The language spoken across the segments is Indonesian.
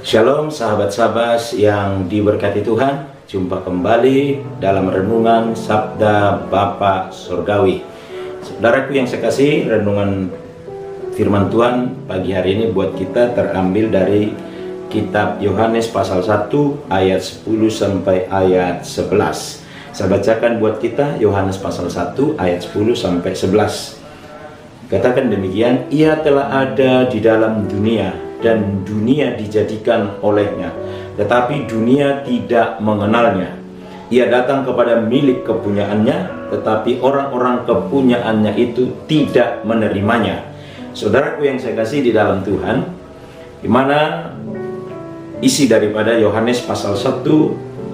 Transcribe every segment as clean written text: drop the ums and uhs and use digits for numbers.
Shalom sahabat-sahabat yang diberkati Tuhan. Jumpa kembali dalam renungan Sabda Bapa Surgawi. Saudaraku yang saya kasih, renungan firman Tuhan pagi hari ini buat kita terambil dari kitab Yohanes pasal 1 ayat 10 sampai ayat 11. Saya bacakan buat kita Yohanes pasal 1 ayat 10 sampai 11. Katakan demikian, ia telah ada di dalam dunia dan dunia dijadikan olehnya, tetapi dunia tidak mengenalnya. Ia datang kepada milik kepunyaannya, tetapi orang-orang kepunyaannya itu tidak menerimanya. Saudaraku yang saya kasih di dalam Tuhan, di mana isi daripada Yohanes pasal 1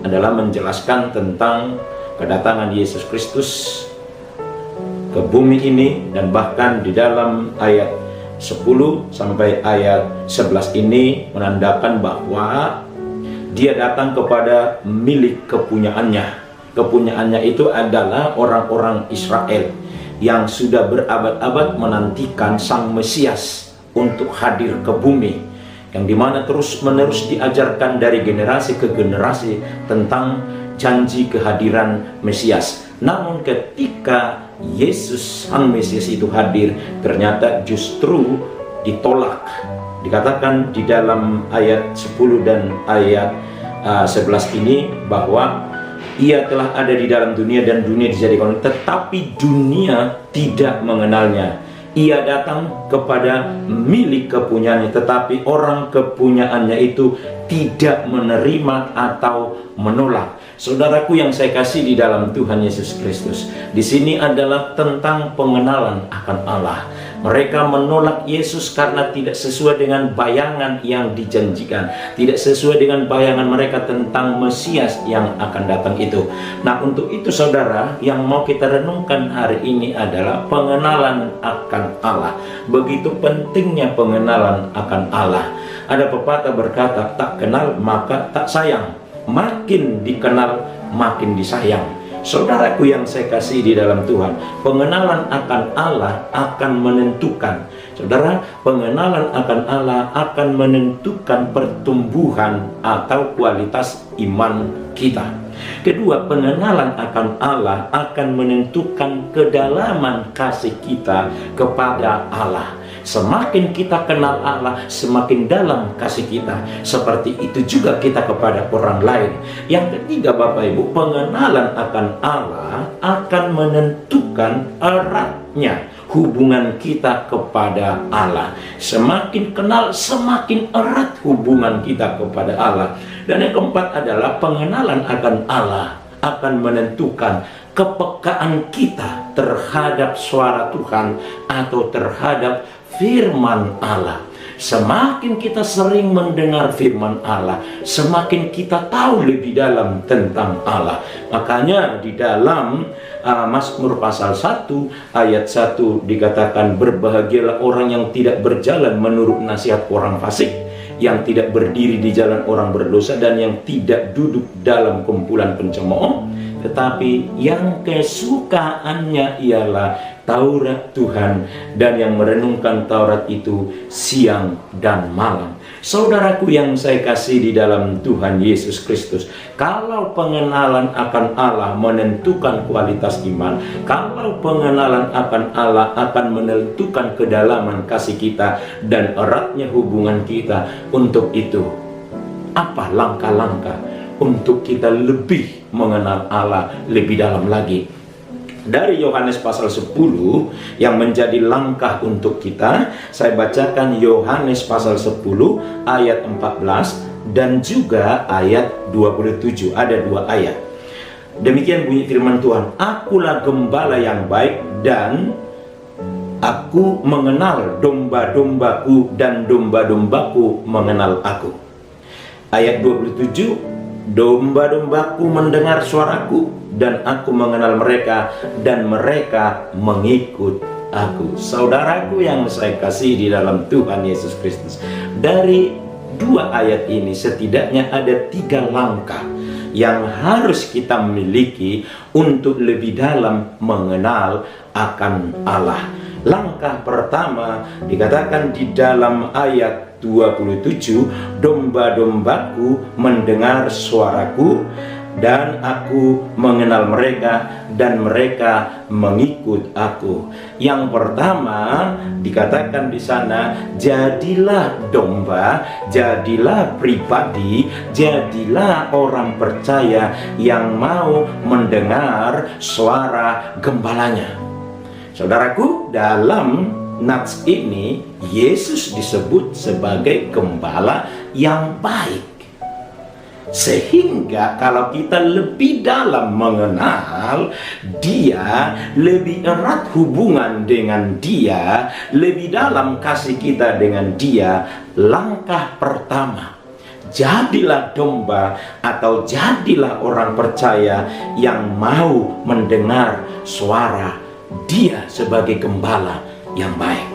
adalah menjelaskan tentang kedatangan Yesus Kristus ke bumi ini, dan bahkan di dalam ayat 10 sampai ayat 11 ini menandakan bahwa dia datang kepada milik kepunyaannya. Kepunyaannya itu adalah orang-orang Israel yang sudah berabad-abad menantikan Sang Mesias untuk hadir ke bumi, yang dimana terus-menerus diajarkan dari generasi ke generasi tentang janji kehadiran Mesias. Namun ketika Yesus Sang Mesias itu hadir, ternyata justru ditolak. Dikatakan di dalam ayat 10 dan ayat 11 ini bahwa ia telah ada di dalam dunia dan dunia dijadikan, tetapi dunia tidak mengenalnya. Ia datang kepada milik kepunyaannya, tetapi orang kepunyaannya itu tidak menerima atau menolak. Saudaraku yang saya kasih di dalam Tuhan Yesus Kristus, di sini adalah tentang pengenalan akan Allah. Mereka menolak Yesus karena tidak sesuai dengan bayangan yang dijanjikan, tidak sesuai dengan bayangan mereka tentang Mesias yang akan datang itu. Nah, untuk itu saudara, yang mau kita renungkan hari ini adalah pengenalan akan Allah. Begitu pentingnya pengenalan akan Allah. Ada pepatah berkata, tak kenal maka tak sayang. Makin dikenal, makin disayang. Saudaraku yang saya kasih di dalam Tuhan, pengenalan akan Allah akan menentukan. Saudara, pengenalan akan Allah akan menentukan pertumbuhan atau kualitas iman kita. Kedua, pengenalan akan Allah akan menentukan kedalaman kasih kita kepada Allah. Semakin kita kenal Allah, semakin dalam kasih kita. Seperti itu juga kita kepada orang lain. Yang ketiga, Bapak Ibu, pengenalan akan Allah akan menentukan eratnya hubungan kita kepada Allah. Semakin kenal, semakin erat hubungan kita kepada Allah. Dan yang keempat adalah pengenalan akan Allah akan menentukan kepekaan kita terhadap suara Tuhan atau terhadap firman Allah. Semakin kita sering mendengar firman Allah, semakin kita tahu lebih dalam tentang Allah. Makanya di dalam Mazmur pasal 1 ayat 1 dikatakan, berbahagialah orang yang tidak berjalan menurut nasihat orang fasik, yang tidak berdiri di jalan orang berdosa, dan yang tidak duduk dalam kumpulan pencemooh, tetapi yang kesukaannya ialah Taurat Tuhan, dan yang merenungkan Taurat itu siang dan malam. Saudaraku yang saya kasih di dalam Tuhan Yesus Kristus, kalau pengenalan akan Allah menentukan kualitas iman, kalau pengenalan akan Allah akan menentukan kedalaman kasih kita dan eratnya hubungan kita, untuk itu apa langkah-langkah untuk kita lebih mengenal Allah lebih dalam lagi? Dari Yohanes pasal 10 yang menjadi langkah untuk kita, saya bacakan Yohanes pasal 10 ayat 14 dan juga ayat 27. Ada dua ayat. Demikian bunyi firman Tuhan, akulah gembala yang baik, dan aku mengenal domba-dombaku, dan domba-dombaku mengenal aku. Ayat 27, domba-dombaku mendengar suaraku, dan aku mengenal mereka, dan mereka mengikut aku. Saudaraku yang saya kasih di dalam Tuhan Yesus Kristus, dari dua ayat ini setidaknya ada 3 langkah yang harus kita miliki untuk lebih dalam mengenal akan Allah. Langkah pertama dikatakan di dalam ayat 27, domba-dombaku mendengar suaraku, dan aku mengenal mereka, dan mereka mengikut aku. Yang pertama dikatakan di sana, jadilah domba, jadilah pribadi, jadilah orang percaya yang mau mendengar suara gembalanya. Saudaraku, dalam nats ini Yesus disebut sebagai gembala yang baik. Sehingga kalau kita lebih dalam mengenal Dia, lebih erat hubungan dengan Dia, lebih dalam kasih kita dengan Dia, langkah pertama, jadilah domba atau jadilah orang percaya yang mau mendengar suara Dia sebagai gembala yang baik.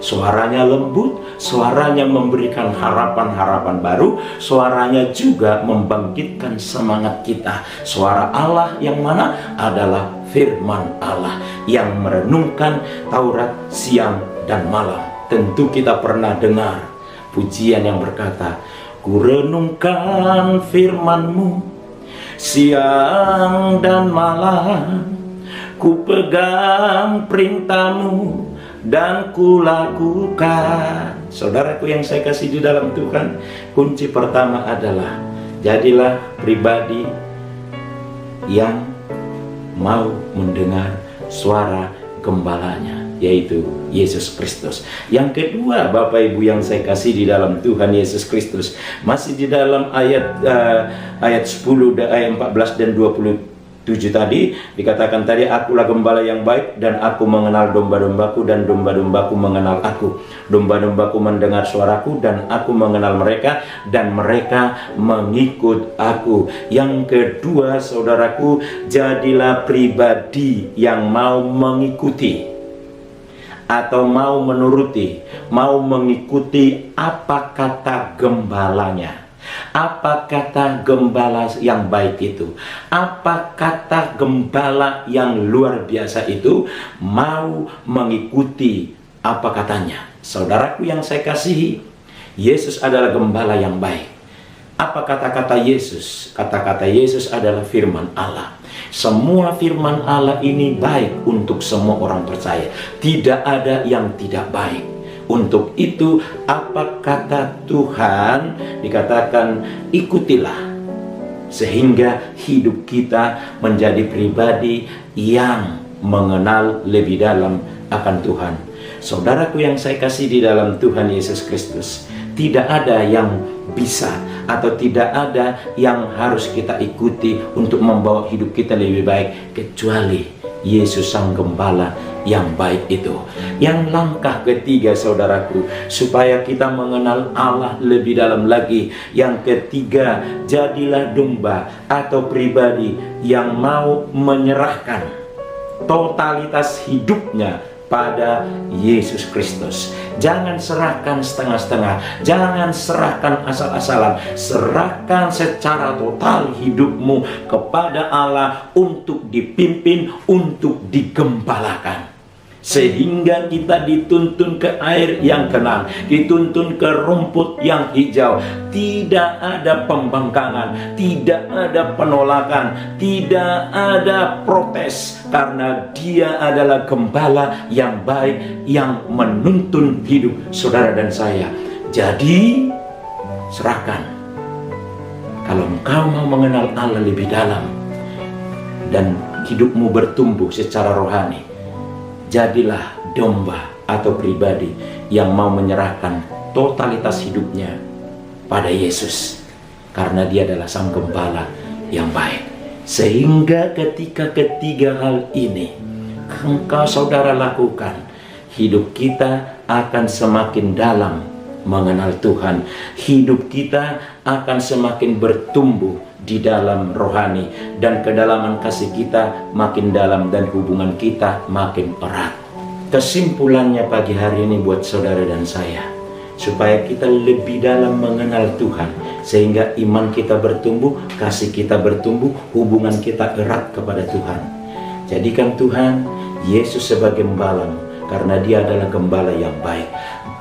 Suaranya lembut, suaranya memberikan harapan-harapan baru, suaranya juga membangkitkan semangat kita. Suara Allah yang mana adalah firman Allah yang merenungkan Taurat siang dan malam. Tentu kita pernah dengar pujian yang berkata, ku renungkan firman-Mu siang dan malam, ku pegang perintah-Mu dan kulakukan. Saudaraku yang saya kasih di dalam Tuhan, kunci pertama adalah jadilah pribadi yang mau mendengar suara gembalanya, yaitu Yesus Kristus. Yang kedua, Bapak Ibu yang saya kasih di dalam Tuhan Yesus Kristus, masih di dalam ayat 10, ayat 14 dan 27 tadi dikatakan tadi, akulah gembala yang baik dan aku mengenal domba-dombaku dan domba-dombaku mengenal aku. Domba-dombaku mendengar suaraku dan aku mengenal mereka dan mereka mengikut aku. Yang kedua, saudaraku, jadilah pribadi yang mau mengikuti atau mau menuruti, mau mengikuti apa kata gembalanya. Apa kata gembala yang baik itu? Apa kata gembala yang luar biasa itu? Mau mengikuti apa katanya. Saudaraku yang saya kasihi, Yesus adalah gembala yang baik. Apa kata-kata Yesus? Kata-kata Yesus adalah firman Allah. Semua firman Allah ini baik untuk semua orang percaya. Tidak ada yang tidak baik. Untuk itu, apa kata Tuhan? Dikatakan, ikutilah, sehingga hidup kita menjadi pribadi yang mengenal lebih dalam akan Tuhan. Saudaraku yang saya kasih di dalam Tuhan Yesus Kristus, tidak ada yang bisa atau tidak ada yang harus kita ikuti untuk membawa hidup kita lebih baik kecuali Yesus Sang Gembala yang baik itu. Yang langkah ketiga, saudaraku, supaya kita mengenal Allah lebih dalam lagi, yang ketiga, jadilah domba atau pribadi yang mau menyerahkan totalitas hidupnya pada Yesus Kristus. Jangan serahkan setengah-setengah, jangan serahkan asal-asalan, serahkan secara total hidupmu kepada Allah untuk dipimpin, untuk digembalakan. Sehingga kita dituntun ke air yang tenang, dituntun ke rumput yang hijau. Tidak ada pembangkangan, tidak ada penolakan, tidak ada protes, karena Dia adalah gembala yang baik yang menuntun hidup saudara dan saya. Jadi serahkan. Kalau engkau mau mengenal Allah lebih dalam dan hidupmu bertumbuh secara rohani, jadilah domba atau pribadi yang mau menyerahkan totalitas hidupnya pada Yesus, karena Dia adalah Sang Gembala yang baik. Sehingga ketika ketiga hal ini engkau saudara lakukan, hidup kita akan semakin dalam mengenal Tuhan. Hidup kita akan semakin bertumbuh di dalam rohani, dan kedalaman kasih kita makin dalam dan hubungan kita makin erat. Kesimpulannya pagi hari ini buat saudara dan saya, supaya kita lebih dalam mengenal Tuhan, sehingga iman kita bertumbuh, kasih kita bertumbuh, hubungan kita erat kepada Tuhan. Jadikan Tuhan Yesus sebagai gembala, karena Dia adalah gembala yang baik.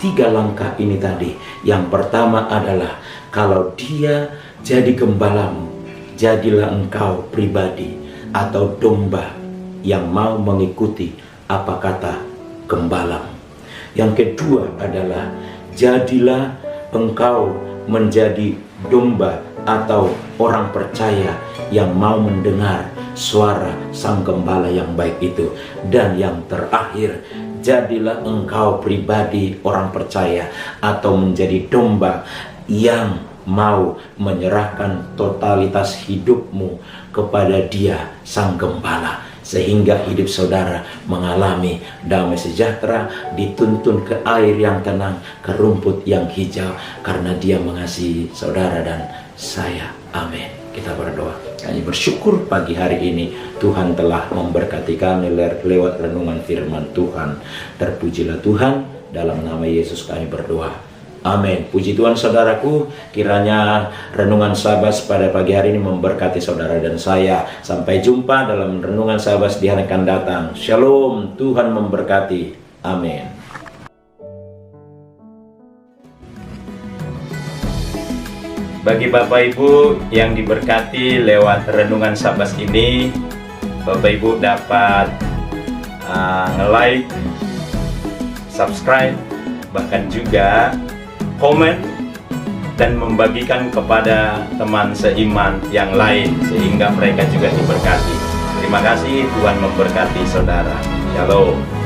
3 langkah ini tadi. Yang pertama adalah kalau dia jadi gembalamu, jadilah engkau pribadi atau domba yang mau mengikuti apa kata gembalamu. Yang kedua adalah jadilah engkau menjadi domba atau orang percaya yang mau mendengar suara sang gembala yang baik itu. Dan yang terakhir, jadilah engkau pribadi orang percaya atau menjadi domba yang mau menyerahkan totalitas hidupmu kepada Dia sang gembala, sehingga hidup saudara mengalami damai sejahtera, dituntun ke air yang tenang, ke rumput yang hijau, karena Dia mengasihi saudara dan saya. Amin. Kita berdoa. Kami bersyukur pagi hari ini Tuhan telah memberkati kami lewat renungan firman Tuhan. Terpujilah Tuhan, dalam nama Yesus kami berdoa. Amin. Puji Tuhan saudaraku, kiranya renungan Sabas pada pagi hari ini memberkati saudara dan saya. Sampai jumpa dalam renungan Sabas di hari akan datang. Shalom, Tuhan memberkati. Amin. Bagi Bapak Ibu yang diberkati lewat renungan Sabas ini, Bapak Ibu dapat nge-like, subscribe, bahkan juga komen dan membagikan kepada teman seiman yang lain sehingga mereka juga diberkati. Terima kasih, Tuhan memberkati saudara. Shalom.